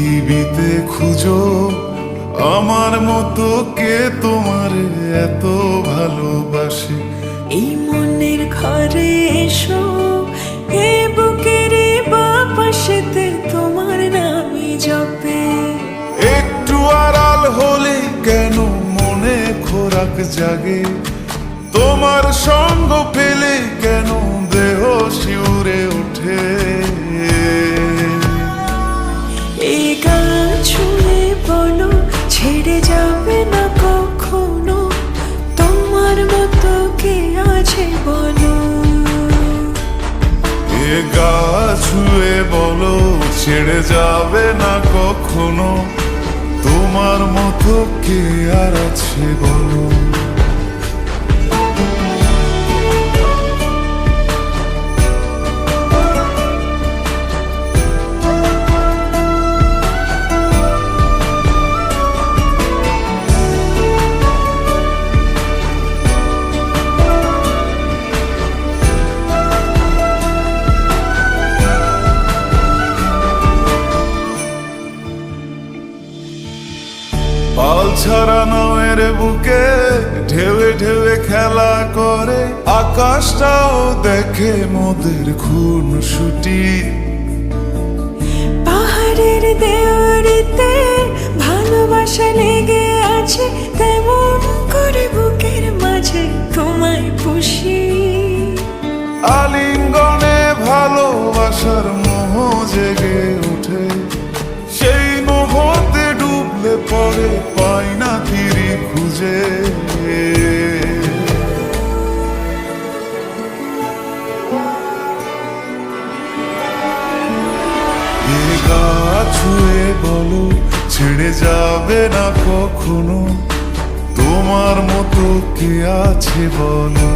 পৃথিবীতে খুঁজো আমার মতো কে তোমার এত ভালোবাসে। এই মনের ঘরে এসো, এ বুকের বাপাশেতে তোমার নামই জপে। একটু আড়াল হলে কেন মনে খোরাক জাগে, তোমার সঙ্গ পেলে কেন দেহ শিউরে ওঠে। এই গান ছুঁয়ে বলো ছেড়ে যাবে না কখনো, তোমার মতো কে আছে বলো। এ গা ছুঁয়ে বলো ছেড়ে যাবে না কখনো, তোমার মতো কে আর আছে বলো। পাল ছাড়া নামের বুকে ঢেউে ঢেউে খেলা করে, আকাশটাও দেখে মোদের খুনসুটি। পাহাড়ের দেওয়ারিতে ভালোবাসা লেগে আছে, তেমন করে বুকের মাঝে তোমায় পুষি। আলিঙ্গনে ভালোবাসার মোহ জেগে ওঠে, সেই মোহতে ডুবলে পরে পাই না তীরে খুঁজে। এ গা ছুঁয়ে বলো ছেড়ে যাবে না কখনো, তোমার মতো কে আছে বলো।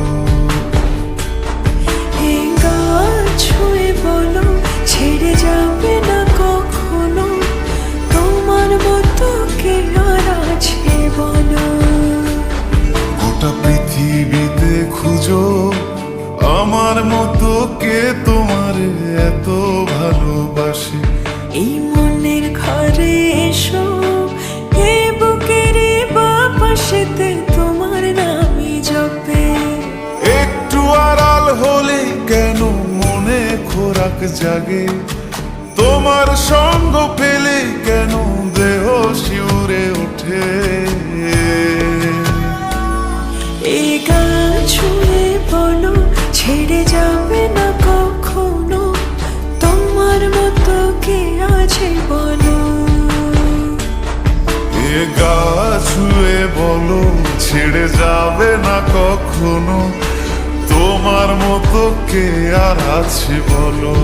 এই গান ছুঁয়ে বলো ছেড়ে যাবে না কখনো, তোমার মতো কে আর আছে বলো। গোটা পৃথিবীতে খুঁজো আমার মতো কে তোমার এত ভালোবাসে। এই মনের ঘরে এসো, এ বুকের বাপাশেতে তোমার নামই জপে। একটু আড়াল হলে কেন মনে খোরাক জাগে, তোমার সঙ্গ পেলে কেন দেহ শিউরে ওঠে। এই গান ছুঁয়ে বলো ছেড়ে যাবে না কখনো, তোমার মতো কে আছে বলো। এ গা ছুঁয়ে বলো ছেড়ে যাবে না কখনো, তোমার মতো কে আর আছে বলো।